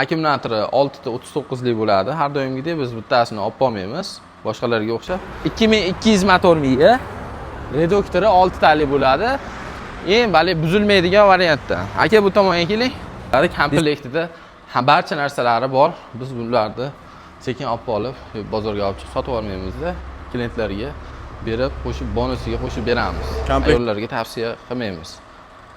Akkumulyatori 6 ta 39 lik bo'ladi. Har doimgidek biz bittasini olib olmaymiz. Boshqalarga o'xshab 2200 motor miyi, reduktori 6 talik bo'ladi. Eng buzilmaydigan variantda. Aka bu tomonga keling. Komplektida barcha narsalari bor. Biz bularni sekin olib olib, bozorga olib chiqib sotib olmaymiz-da. Klientlarga berib, qo'shib bonusiga qo'shib beramiz. Ayollarga tavsiya qilmaymiz.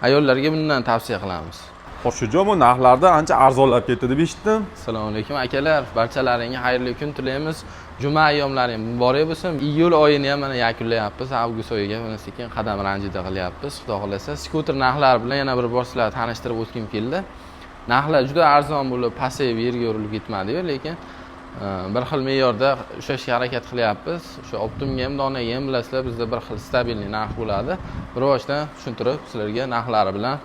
Ayollarga bundan tavsiya qilamiz. Xo'sh, bu narxlarda ancha arzonlab ketdi deb eshitdim. Assalomu alaykum akalar, barchalaringizga xayrli kun tilaymiz. Juma ayyomlaring muborak bo'lsin. Iyul oyini ham mana yakunlayapmiz. Avgust oyiga mana sekin qadam ranjida qilyapmiz. Xudo xolasa, skuter narxlari bilan yana bir bor sizlarni tanishtirib o'tgim keldi. Narxlar juda arzon bo'lib, pasayib yerga urilib ketmadi-yu, lekin bir xil me'yorda ushlashga harakat qilyapmiz. O'sha Optimga ham, Donaga ham bilasizlar, bizda bir xil stabilniy narx bo'ladi. Bir boshdan tushuntirib, sizlarga narxlari bilan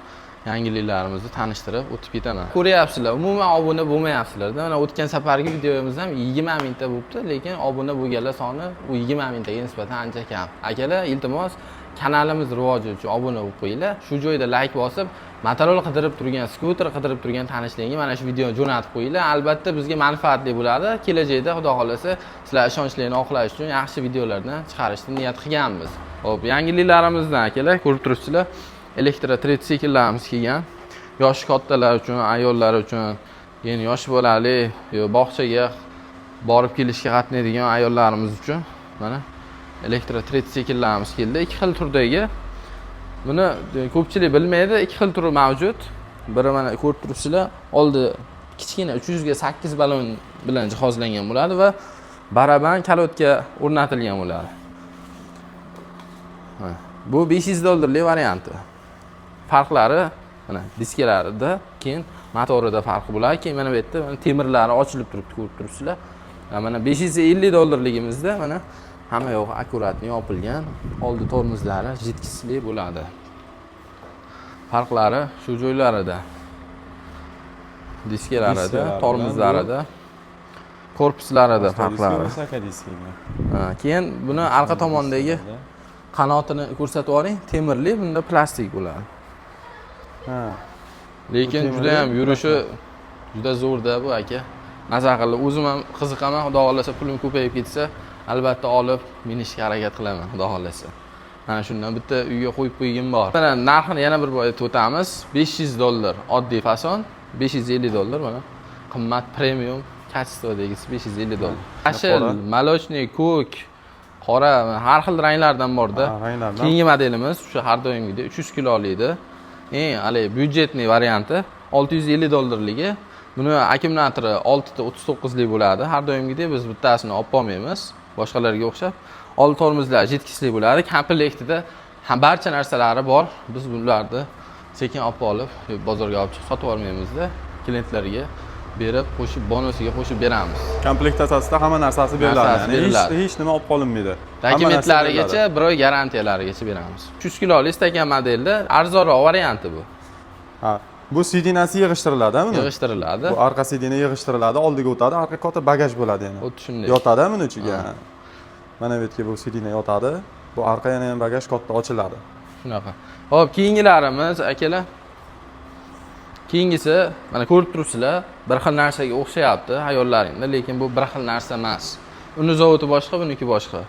yangiliklarimizni tanishtirib o'tib ketaman. Ko'ryapsizlar, umuman obuna bo'lmayapsizlar-da. Mana o'tgan safargi videomiz ham 20 mingta bo'libdi, lekin obuna bo'lganlar soni u 20 mingtaga nisbatan ancha kam. Akalar, iltimos, kanalimiz rivoji uchun obuna bo'lib qo'yinglar. Shu joyda like bosib, motorol qidirib turgan, skuter qidirib turgan tanishlarga mana shu videoni jo'natib qo'yinglar. Albatta bizga manfaatli bo'ladi. Kelajakda Xudo xolasa sizlar ishonchlarini oqlash uchun yaxshi videolarni chiqarishni niyat qilganmiz. Xo'p, yangiliklarimizdan akalar ko'rib turibsizlar. Elektro tritsikillarimiz kelgan. Yosh kattalar uchun, ayollar uchun, ya'ni yosh bolali, bog'chaga borib kelishga qatnaydigan ayollarimiz uchun mana elektro tritsikillarimiz keldi. Ikki xil turdagi. Buni ko'pchilik bilmaydi, ikki xil turi mavjud. Biri mana ko'rib turibsizlar, oldi kichkina 300 ga 8 balon bilan jihozlangan bo'ladi va baraban kalotga o'rnatilgan bo'ladi. Bu $500 varianti. Farqlari mana diskalarida, keyin motorida farqi bo'ladi. Keyin mana bu yerda temirlari ochilib turibdi, ko'rib turibsizlar. Mana $550ligimizda mana hamma yo'q akkuratni yopilgan, oldi tormozlari jitkisli bo'ladi. Farqlari shu joylarida. Diskalarida, tormozlarida, korpuslarida farqlari. Keyin buni orqa tomondagi qanotini ko'rsatib oling, temirli, bunda plastik bo'ladi. Lekin juda ham yurishi juda zo'rda bu aka. Maza qilib, o'zim ham qiziqaman, xudo xolasa pulim ko'payib ketsa, albatta olib minishga harakat qilaman, xudo xolasa. Mana shundan bitta uyga qo'yib qo'ygim bor. Mana narxini yana bir bor aytib o'tamiz. $500 oddiy fason, $550 mana qimmat premium kачестводagisi $550. Yashil, молочный, ko'k, qora, har xil ranglardan bor-da. Keyingi modelimiz o'sha har doimgidek 300 kilolikda. Eng hali byudjetniy varianti $650ligi. Buni akkumulyatori 6 ta 39 lik bo'ladi. Har doimgidek biz bittasini olib olmaymiz. Boshqalarga o'xshab. Old tormozlar jitkisli bo'ladi. Komplektida barcha narsalari bor. Biz bularni sekin olib bozorga olib chiqib sotib olmaymiz-da. Klientlarga berib, qo'shib bonusiga qo'shib beramiz. Komplekt asosida hamma narsasi beriladi. Ya'ni hech nima olib qolinmaydi. Dokumentlarigacha, bir oy garantiyalarigacha beramiz. 300 kilolik stakan modelda arzonroq varianti bu. Ha, bu sidinasi yig'ishtiriladi-mi? Yig'ishtiriladi. Bu orqa sidina yig'ishtiriladi, oldiga o'tadi, orqa katta bagaj bo'ladi yana. Xuddi shunday. Yotadi buni ichiga. Mana bu yerga bu sidina yotadi. Bu orqa yana ham bagaj katta ochiladi. Shunaqa. Xo'p, keyingilarimiz akalar. Keyingisi mana ko'rib turibsizlar, bir xil narsaga o'xshayapti ayollaringda, lekin bu bir xil narsa emas. Uni zavodi boshqa, buniki boshqa.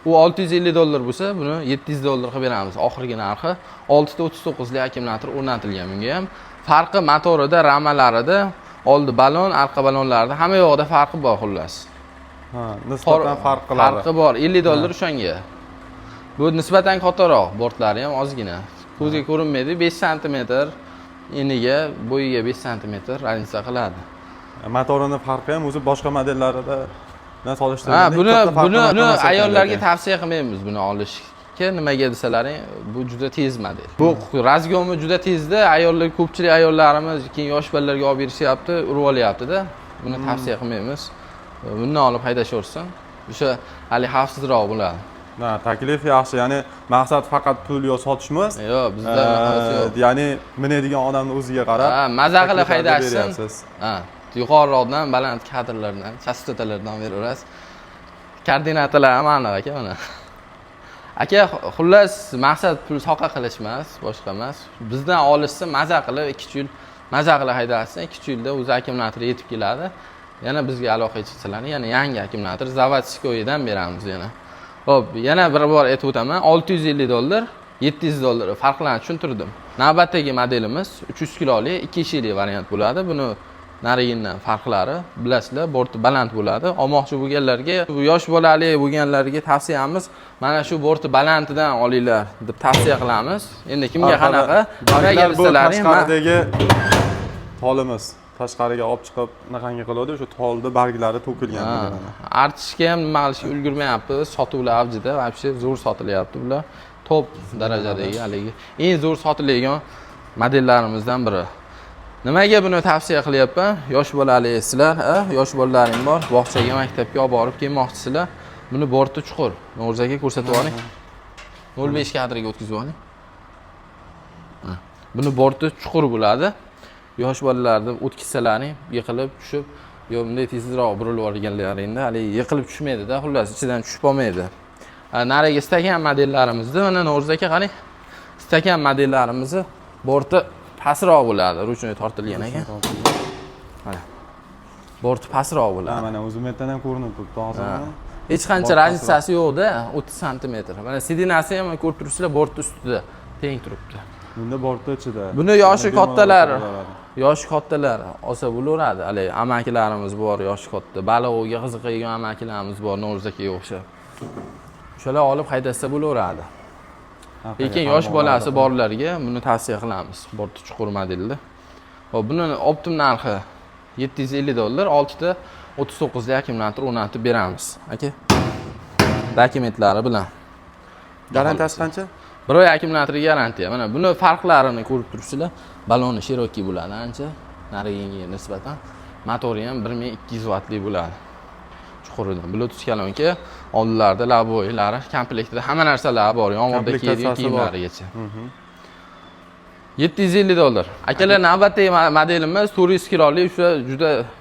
U $650 bo'lsa, buni $700 qilib beramiz. Oxirgi narxi 6 ta 39 lik akkumulyator o'rnatilgan bunga ham. Farqi motorida, ramalarida, oldi balon, orqa balonlarida hamma yo'qda farqi bor xullas. Ha, nisbatan farq qiladi. Farqi bor, $50 o'shanga. Bu nisbatan kattaroq, bortlari ham ozgina. Ko'zga ko'rinmaydi, 5 sm eniga, bo'yiga 5 sm raznica qiladi. Motorining farqi ham o'zi boshqa modellarida bilan solishtirganda buni ayollarga tavsiya qilmaymiz buni olishga. Nimaga desalaring, bu juda tez model. Bu razgomi juda tezda, ayollar ko'pchilik ayollarimiz keyin yosh bolalarga olib berishyapti, urib olyapti-da. Buni tavsiya qilmaymiz. Bundan olib haydashaversin. O'sha hali xavfsizroq bo'ladi. Ha, taklif yaxshi. Ya'ni maqsad faqat pul yo sotish emas. Yo'q, bizda yo'q. Ya'ni minadigan odamni o'ziga qarab, maza qilib haydashsin. Ha, yuqoriroqdan baland kadrlardan, chastotalardan beraverasiz. Koordinatalar aniq aka mana. Aka, xullas maqsad pul soqa qilish emas, boshqa emas. Bizdan olishsa maza qilib 2 yil maza qilib haydasizlar, 2 yilda o'zi akkumulyator yetib keladi. Yana bizga aloqa chiqsalarni, yana yangi akkumulyator zavodskoydan beramiz yana. Xo'p, yana bir bor aytib o'taman, $650, $700 farqlarini tushuntirdim. Navbatdagi modelimiz 300 kilolik 2 eshikli variant bo'ladi. Buni narigindan farqlari bilasizlar, borti baland bo'ladi. Olmoqchi bo'lganlarga, yosh bolali bo'lganlarga tavsiyamiz mana shu borti balandidan olinglar deb tavsiya qilamiz. Endi kimga qanaqa, nimaga bilsalaring, tashqaridagi tolimiz tashqariga olib chiqib naqangi qiladi, o'sha tolda barglari to'kilgan. Artishga ham nima qilishga ulgurmayapmiz. Sotuvlar avjida, вообще zo'r sotilyapti bular. Top darajadagi haligi eng zo'r sotiladigan modellarimizdan biri. Nimaga buni tavsiya qilyapman? Yosh bolalarsilar, yosh bolalaring bor, bog'chaga, maktabga olib borib kelmoqchisizlar. Buni borti chuqur. No'rzaga ko'rsatib oling. 05 kadriga o'tkazib oling. Buni borti chuqur bo'ladi. Yosh bolalarni o'tkazsalaring, yiqilib tushib, yo bunday tezroq burilib olganlaringda haligi yiqilib tushmaydi-da, xullas ichidan tushib olmaydi. Nariga stakan modellarimizda mana no'rzaga qarang. Stakan modellarimizni borti pastroq bo'ladi, ruchnoy tortilgan ekan. Mana. Borti pastroq bo'ladi. Mana o'zimdan ham ko'rinib turibdi hozir. Hech qancha razitsasi yo'q-da, 30 sm. Mana sidinasi ham ko'rib turibsizlar, borti ustida teng turibdi. Bunda borti ichida. Buni yoshi kattalar olsa bo'laveradi. Hali amakilarimiz bor, yoshi katta. Baliqga qiziqadigan amakilarimiz bor, no'rzaga o'xshab. O'shalar olib haydasa bo'laveradi. Lekin yosh bolasi borlarga buni tavsiya qilamiz. Borti chuqur modelda. Xo'p, buni optim narxi $750, 6 ta 39 lik akkumulyator o'rnatib beramiz, aka. Dokumentlari bilan. Garantiyasi qancha? Bir oy akkumulyator garantiya. Mana buni farqlarini ko'rib turibsizlar. Baloni Cherokee bo'ladi ancha, narigiga nisbatan. Motori ham 1200 vattli bo'ladi. Chuquridan. Bluetooth kolonka, oldinlarda laboylari, komplektida hamma narsalar bor, yomg'irda kiyadigan kiyimlarigacha. $750. Akalar, navbatdagi modelimiz 400 kilolik,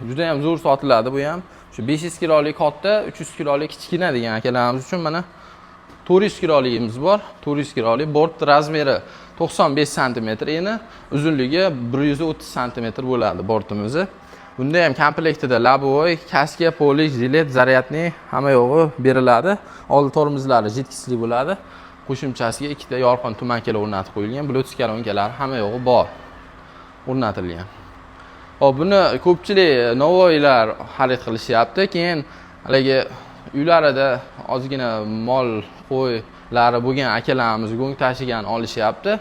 juda ham zo'r sotiladi bu ham. Shu 500 kilolik katta, 300 kilolik kichkina degan akalarimiz uchun mana 400 kiloligimiz bor. 400 kilolik bort razmeri 95 sm eni, uzunligi 130 sm bo'ladi bortimiz. Bunda ham komplektida labovoy, kaska, polish, jilet, zaryadni hamma yo'g'i beriladi. Old tormozlari jidkisli bo'ladi. Qo'shimchasiga ikkita yorqin tumankalar o'rnatib qo'yilgan, Bluetooth kolonkalari hamma yo'g'i bor. O'rnatilgan. Hop, buni ko'pchilik novoylar xarid qilishyapti. Keyin haligi uylarida ozgina mol qo'ylari bo'lgan akalarimiz go'ng tashigan olishyapti.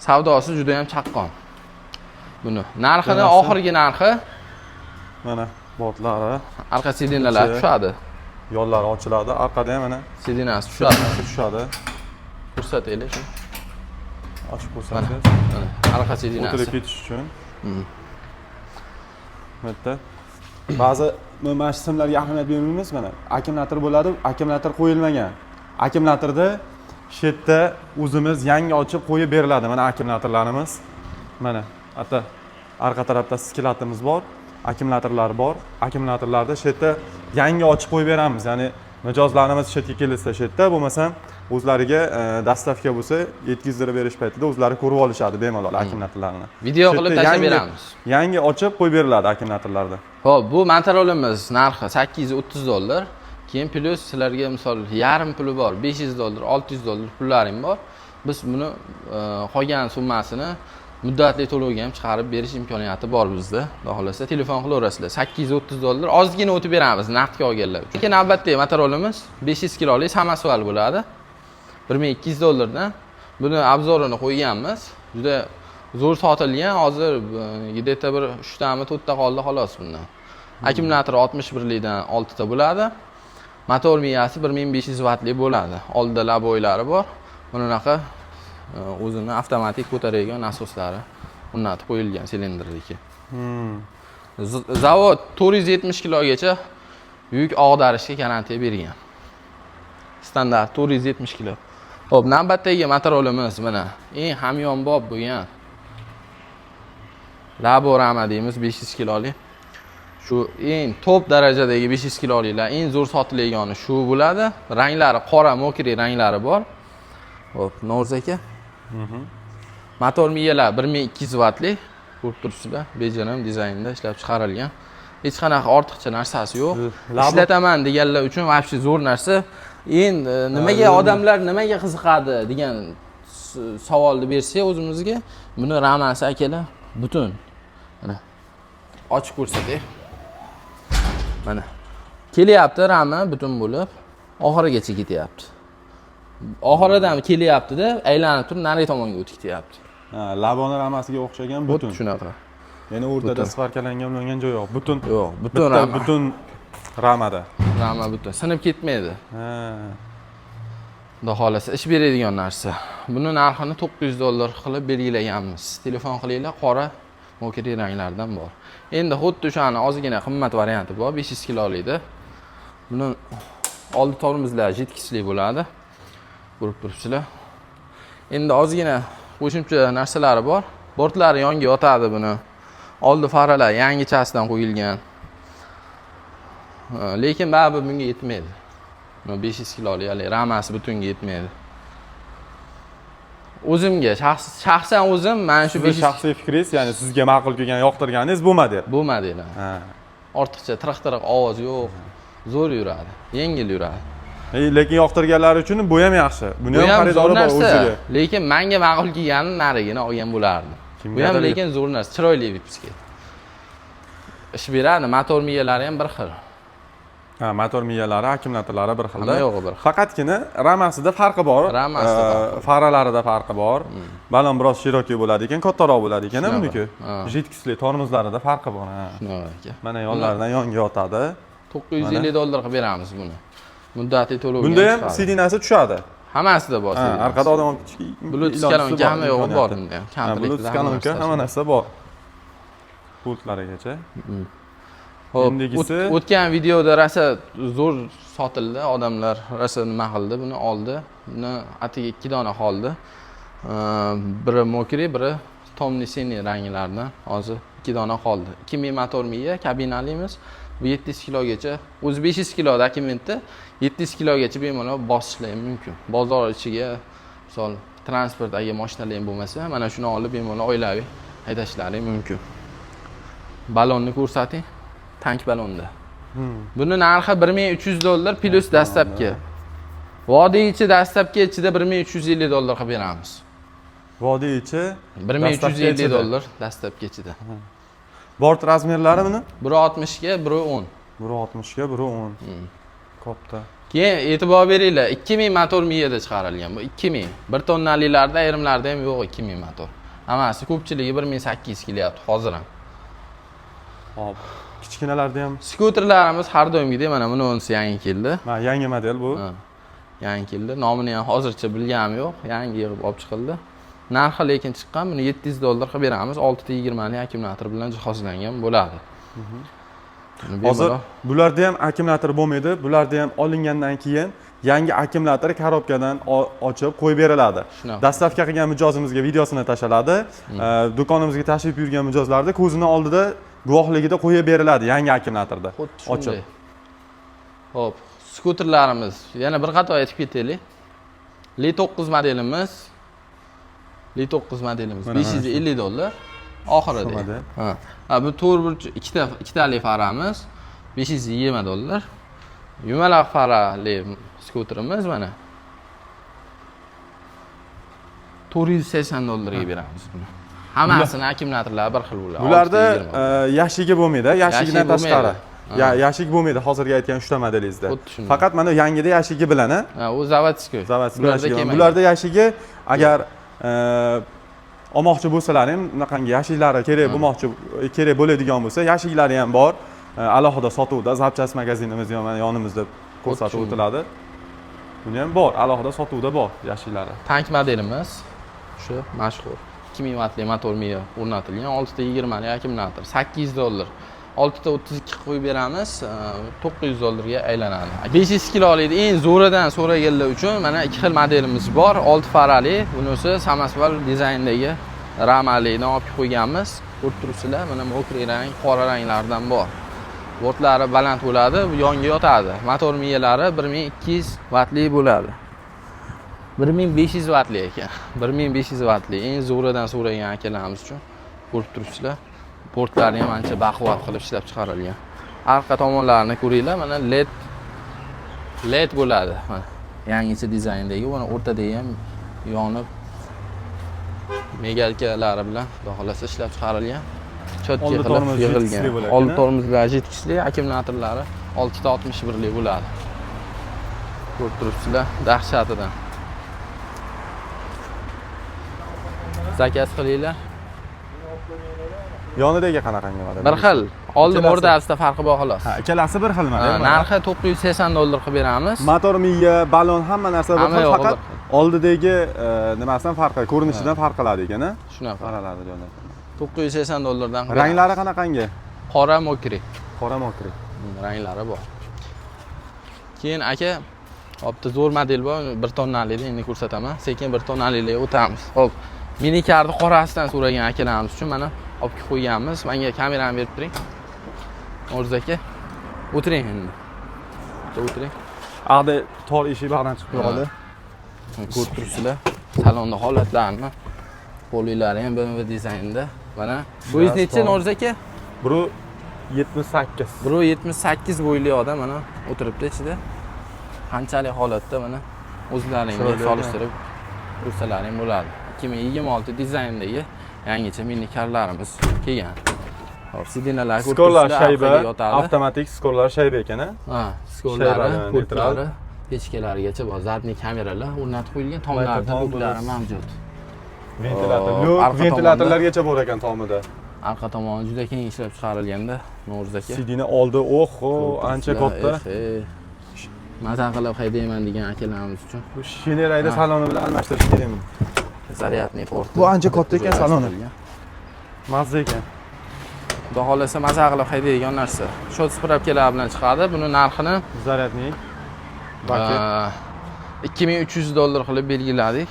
Savdosi juda ham chaqqon. Buni narxini, oxirgi narxi mana bortlari, arqa sidinalar tushadi. Yo'llari ochiladi, orqada ham mana sidinasi tushadi. Ko'rsataylik shuni. Ochib ko'rsatasiz. Arqa sidinasi. O'tirib ketish uchun. Bitta. Ba'zi mana shu simlarga ahamiyat bermaymiz mana. Akkumulyator bo'ladi, akkumulyator qo'yilmagan. Akkumulyatorda shu yerda o'zimiz yangi ochib qo'yib beriladi. Mana akkumulyatorlarimiz. Mana hatta orqa tarafda sklatimiz bor, akkumulyatorlar bor. Akkumulyatorlarda shu yerda yangi ochib qo'yib beramiz. Ya'ni mijozlarimiz shu yerga kelsa, shu yerda bo'lmasam o'zlariga dastavka bo'lsa, yetkazib berish paytida o'zlari ko'rib olishadi bemalol akkumulyatorlarni. Video qilib tashlab beramiz. Yangi ochib qo'yib beriladi akkumulyatorlarda. Xo'p, bu Motorola'miz narxi $830. Keyin plyus sizlarga misol yarim puli bor, $500, $600 pullaring bor. Biz buni qolgan summasini muddatli to'lovga ham chiqarib berish imkoniyati bor bizda. Xudo xolasa telefon qilaverasizlar. $830 ozgina o'tib beramiz naqdga olganlar uchun. Keyin navbatdagi Motorola'miz 500 kilolik samasval bo'ladi. $1200 dan. Buni obzorini qo'yganmiz. Juda zo'r sotilgan. Hozir gideta bir 3 tami 4 ta qoldi xolos bundan. Akkumulyator 61 likdan 6 ta bo'ladi. Motor miyasi 1500 vattli bo'ladi. Oldida laboylari bor. Bunaqa o'zini avtomatik ko'taradigan nasoslari o'rnatib qo'yilgan silindrdagi. Zavod 470 kilogacha yuk og'darishga garantiya bergan. Standart 470 kilo. Xo'p, navbatdagi Motorola'miz mana eng hamyonbop bo'lgan Laborama deymiz 500 kilolik. Shu eng top darajadagi 500 kiloliklar eng zo'r sotilayotgani shu bo'ladi. Ranglari qora, mokri ranglari bor. Xo'p, No'rz aka. Motor miyalar 1200 vattli. Ko'rib turibsizlar, bejirim dizaynda ishlab chiqarilgan. Hech qanaqa ortiqcha narsasi yo'q. Labo- Ishlataman deganlar uchun вообще zo'r narsa. Endi nimaga odamlar nimaga qiziqadi degan savolni bersak o'zimizga, buni ramasi akalar butun. Mana ochib ko'rsatay. Mana kelyapti rama butun bo'lib, oxirigacha ketyapti. Oxiridan kelyapti-da, aylanib turib nari tomonga o'tib ketyapti. Ha, labona ramasiga o'xshagan butun. Xuddi shunaqa. Ya'ni o'rtada sparkalangan bo'lgan joyi yo'q. Butun. Yo'q, butun Bitta rama. butun ramada. Rama butun. Sinib ketmaydi. Ha. Xudo xolasa ish beradigan narsa. Buni narxini $900 qilib belgilaganmiz. Telefon qilinglar, qora mokri ranglardan bor. Endi xuddi o'shani ozgina qimmat varianti bor, 500 kilolikda. Buni oldi tormozlar jitkichli bo'ladi. Ko'rib turibsizlar. Endi ozgina qo'shimcha narsalari bor. Bortlari yonga yotadi buni. Oldi faralar yangichasidan qo'yilgan. Lekin baribir bunga yetmaydi. 500 kilolik hali ramasi butunga yetmaydi. O'zimga shaxsan o'zim mana shu 500 shaxsiy fikringiz, ya'ni sizga ma'qul kelgan, yoqtirganingiz bo'lmadi. bo'lmadi. Ha. Ortiqcha tiraq-tiraq ovoz yo'q. Zo'r yuradi, yengil yuradi. Lekin yoqtirganlar uchun bu ham yaxshi. Buni ham xaridori bor o'ziga. Lekin menga ma'qul kelgani narigini olgan bo'lardim. Bu ham lekin zo'r narsa, chiroyli vipiska. Ish beradi, motor miyalari ham bir xil. Ha, motor miyalari, akkumulyatorlari bir xilda. Hamma yo'g'i bir xil. Faqatgina ramasida farqi bor. Ramasida farqi. Faralarida farqi bor. Balon biroz shiroki bo'ladi ekan, kattaroq bo'ladi ekan buniki. Jitkichli tormozlarida farqi bor. Ha. Shunaqa ekan. Mana yonlaridan yonga yotadi. $950 qilib beramiz buni. Muddati to'lovga. Bunda ham sidinasi tushadi. Hammasida bor. Orqada odam olib Bluetooth kolonka hamma yo'g'i bor bunda. Bluetooth kolonka hamma narsa bor. Pultlarigacha. Xo'p, Endegisi o'tgan videoda rosa zo'r sotildi, odamlar rosa nima qildi, buni oldi. Buni atiga 2 dona qoldi. Biri mokri, biri tomni-siniy ranglardan. Hozir 2 dona qoldi. 2000 motor miya, kabinalimiz. Bu 700 kilogacha, o'zi 500 kilo dokumentda 700 kilogacha bemalol bosishlar mumkin. Bozor ichiga, misol transport agar mashinalar ham bo'lmasa, mana shuni olib bemalol oilaviy haydashlari mumkin. Balonni ko'rsating. Tank balonda. Buni narxi $1300 plus dastlabki. Vodiy ichi dastlabki ichida $1350 qilib beramiz. vodiy ichi $1350 dastlabki ichida. Bort razmerlari buni? 160 ga 110. 160 ga 110. Katta. Keyin e'tibor beringlar, 2000 motor miyada chiqarilgan bu 2000. 1 tonnalilarda ayrimlarda ham yo'q 2000 motor. Hammasi ko'pchiligi 1800 kelyapti hozir ham. Hop. Kichkinalarda ham Skuterlarimiz har doimgidek mana buni o'nsi yangi keldi. mana yangi model bu. Yangi keldi. Nomini ham hozircha bilganim yo'q. Yangi yig'ib olib chiqildi. Narxi lekin chiqqan, buni $700 qilib beramiz. 620 lik akkumulyator bilan jihozlangan bo'ladi. Hozir bularda ham akkumulyator bo'lmaydi. Bularda ham olingandan keyin yangi akkumulyator korobkadan ochib qo'yib beriladi. Dastavka qilgan mijozimizga videosini tashladi. Do'konimizga tashrif buyurgan mijozlarda ko'zini oldida guvohligida qo'yib beriladi yangi akkumulyatorda. Ochib. Xo'p, skuterlarimiz yana bir qator aytib ketaylik. L9 modelimiz $550 oxirida. Ha, bu to'rburch ikkitali faramiz $520. Yumaloq farali skuterimiz mana $480 ga beramiz buni. Hammasini akkumulyatorlari bir xil bo'ladi. Bularda yashigi bo'lmaydi, yashigidan tashqari. Yashik bo'lmaydi hozirgi aytgan 3 ta modelingizda. Faqat mana yangida yashigi bilan, ha, u zavodskiy. Bularda yashigi agar olmoqchi bo'lsalar ham bunaqangi yashiklari kerak bo'ladigan bo'lsa, yashiklari ham bor. Alohida sotuvda Zapchast magazinimiz mana yonimizda ko'rsatib o'tiladi. Buni ham bor, alohida sotuvda bor yashiklari. Tank modelimiz shu mashhur 2000 vatli motor miya o'rnatilgan 620 lik akkumulyator $800. 6 ta 32 qo'yib beramiz, $900 ga aylanadi. 500 kilolikda eng zo'ridan so'raganlar uchun mana 2 xil modelimiz bor. 6 farali, bunisi samasval dizayndagi ramalidan olib qo'yganmiz. Ko'rib turibsizlar, mana mokri rang, qora ranglardan bor. Bortlari baland bo'ladi, yonga yotadi. Motor miyalari 1200 vatli bo'ladi. 1500 vatli ekan. 1500 vatli eng zo'ridan so'ragan akalarimiz uchun ko'rib turibsizlar. Portlarni ham ancha baquvvat qilib ishlab chiqarilgan. Arqa tomonlarini ko'ringlar, mana LED bo'ladi. Mana yangicha dizayndagi, mana o'rtadagi ham yonib megalkalari bilan xudo xolasa ishlab chiqarilgan. Cho'tka qilib yig'ilgan. Old tormozlar yetkichli, akkumulyatorlari 6 ta 61 lik bo'ladi. Ko'rib turibsizlar, dahshatidan. Zakaz qilinglar. Yonidagi qanaqangi model? Bir xil. Oldi mordasida farqi bor xolos. Ha, ikkalasi bir xilmi? Narxi $980 qilib beramiz. Motor miya, balon hamma narsa bir xil, faqat oldidagi nimasidan farqi, ko'rinishidan farq qiladi ekan-a? Shunaqa. Qaraladi joylar. $980 dan. Ranglari qanaqangi? Qora mokri. Qora mokri. Ranglari bor. Keyin aka, opti zo'r model bor, 1 tonnalikni endi ko'rsataman. Sekin 1 tonnalikga o'tamiz. Xo'p, mini karni qorasidan so'ragan akalarimiz uchun mana olib qo'yganmiz. Menga kamerani berib turing. O'rz aka. O'tiring endi. O'tiring. Aqda tor eshik bag'dan chiqib qoldi. Ko'rib turibsizlar. Salonda holatlarni, poliylari ham BMW dizaynda. Mana bu necha O'rz aka? 1.78. 1.78 bo'yli odam mana o'tiribdi ichida. Qanchalik holatda mana o'zlaringiz solishtirib ko'rsalaring bo'ladi. 2026 dizayndagi yangicha mini karlarimiz kelgan. Hop, sidinalar skorlar shayba, avtomatik skorlar shayba ekan-a? Ha, skorlari, pultlari, pechkalarigacha bor. Zadniy kameralar o'rnatib qo'yilgan, tomlarda buklari mavjud. Ventilatorlargacha bor ekan tomida. Arqa tomoni juda keng ishlab chiqarilganda, No'ruz aka. Sidina oldi, oho, ancha katta. Mazza qilib haydayman degan akalarimiz uchun. Bu Shineraydagi saloni bilan almashtirish kerakmi? Zaryadniy port. Bu ancha katta ekan saloni. Mazza ekan. Xudo xolasa mazza qilib haydaydigan narsa. Shot spravkalar bilan chiqadi. Buni narxini zaryadniy $2300 qilib belgiladik.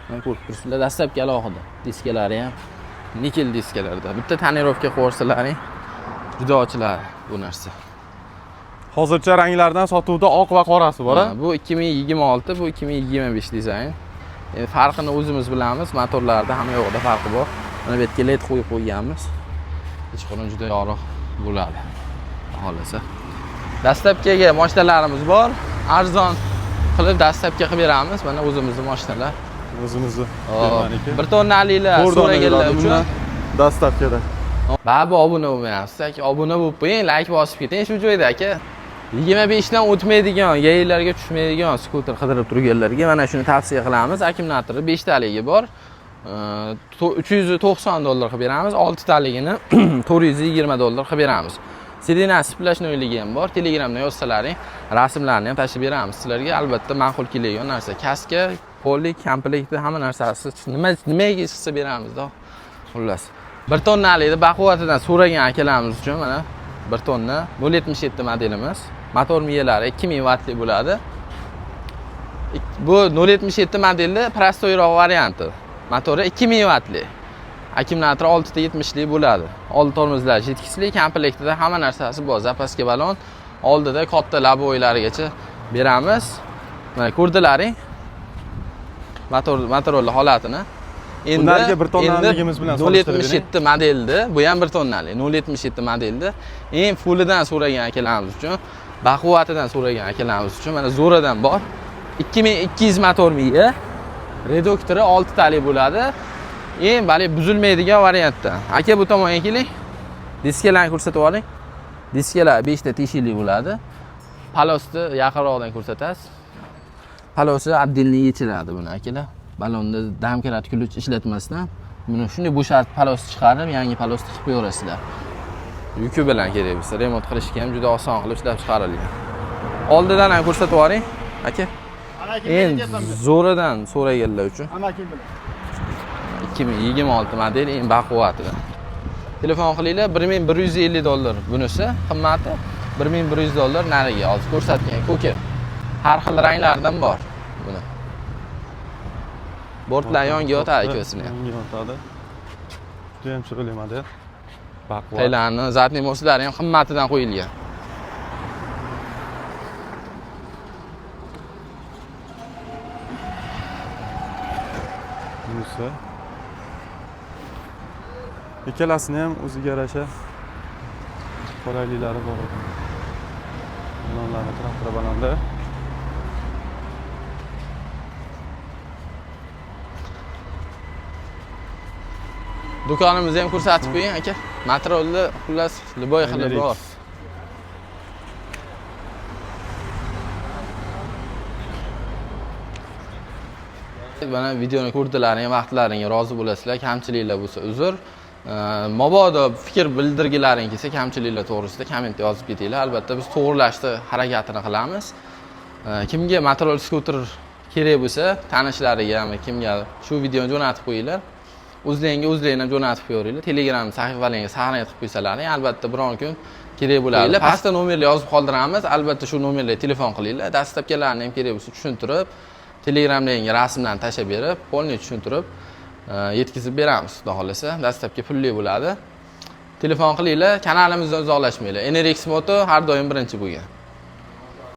Mana ko'rib turibsizlar, dastlabki alohida. Diskalari ham nikel diskalarda. Bitta tonirovka qo'rsalaring juda ochiladi bu narsa. Hozircha ranglardan sotuvda oq va qorasi bor-a? Bu 2026, bu 2025 dizayn. Endi farqini o'zimiz bilamiz. Motorlarda hamma yo'qda farqi bor. Mana bu yerga LED qo'yib qo'yganmiz. Ichqo'rin juda yorug' bo'ladi. Xohlasa. Dastlabkiga mashinalarimiz bor. Arzon qilib dastlabki qilib beramiz. Mana o'zimizning mashinalar. O'zimizni. 1 tonnaliklar so'raganlar uchun dastlabkida. Ba'zi obuna bo'lmayapsiz aka, obuna bo'lib qo'ying, like bosib keting shu joyda aka. 25 dan o'tmaydigan, yaylarga tushmaydigan skuter qidirib turganlarga mana shuni tavsiya qilamiz. Akkumulyatori 5 taligi bor. $390 qilib beramiz. 6 taligini $420 qilib beramiz. Sidinasi splashnoyligi ham bor. Telegramdan yozsalaring, rasmlarni ham tashib beramiz sizlarga. Albatta ma'qul keladigan narsa. Kaska, poli, komplekti hamma narsasi nimaga chiqsa beramizda. Xullas. 1 tonnalikni baquvvatidan so'ragan akalarimiz uchun mana 1 tonna 077 modelimiz. Motor miyalari 2000 wattli bo'ladi. Bu 077 modelni prostoyroq varianti. Motori 2000 wattli. Akkumulyatori 6 ta 70 lik bo'ladi. Old tormozlar yetkichli, komplektida hamma narsasi bor. Zapaska balon, oldida katta laboylarigacha beramiz. Mana ko'rdilaring. Motorol holatini. Endi 1 tonnaligimiz bilan 077 modeldi. Bu ham 1 tonnalik. 077 modeldi. Eng fullidan so'ragan akalarimiz uchun, baquvvatidan so'ragan akalarimiz uchun mana zo'radan bor. 2200 motor miya. Reduktori 6 talik bo'ladi. Eng bali buzilmaydigan variantda. Aka bu tomonga keling. Diskalarni ko'rsatib oling. Diskalar 5 ta teshikli bo'ladi. Palosni yaqinroqdan ko'rsatasiz. Palosi abdilni yechiladi buni akalar. Balonda damkarat kult ishlatmasdan buni shunday bo'shatib palos chiqarib, yangi palos tiqib qo'yaverasizlar. Yuki bilan kerak bo'lsa, remont qilishga ham juda oson qilib ishlab chiqarilgan. Oldidan ham ko'rsatib yuboring, aka. Endi zo'ridan so'raganlar uchun. 2026 model eng baquvvatidan. Telefon qilinglar, $1150 bunisi, qimmati $1100 nariga hozir ko'rsatgan ko'ka. Har xil ranglardan bor buni. Bortlar yonga yotadi ikkovsini ham. Yonga yotadi. Juda ham chiroyli model. Baquvvat. Taylarni, zatniy moslari ham qimmatidan qo'yilgan. Bunisi Ikkalasini ham o'ziga yarasha qulayliklari bor. Balonlari, traktor balonlar. Do'konimizni ham ko'rsatib qo'ying aka. Materialni xullas liboy qilib bor. Mana videoni ko'rdilaring, vaqtlaringga rozi bo'lasizlar, kamchiliklar bo'lsa uzr. Mabodo fikr bildirgilaring kelsa, kamchiliklar to'g'risida komment yozib ketinglar. Albatta biz to'g'rilashni harakatini qilamiz. Kimga material skuter kerak bo'lsa, tanishlariga ham kimga shu videoni jo'natib qo'yinglar. O'zlaringga ham jo'natib qo'yaveringlar. Telegram sahifalaringga saqlanib qilib qo'ysalaring, albatta biron kun kerak bo'ladi. Pastda nomerni yozib qoldiramiz. Albatta shu nomerlarga telefon qilinglar. Dastlabkilarni ham kerak bo'lsa tushuntirib, Telegramdagi rasmlarni tashlab berib, polni tushuntirib yetkazib beramiz. Xudo xolasa, dastlabki pulli bo'ladi. Telefon qilinglar, kanalimizdan uzoqlashmanglar. NRX Moto har doim birinchi bo'lgan.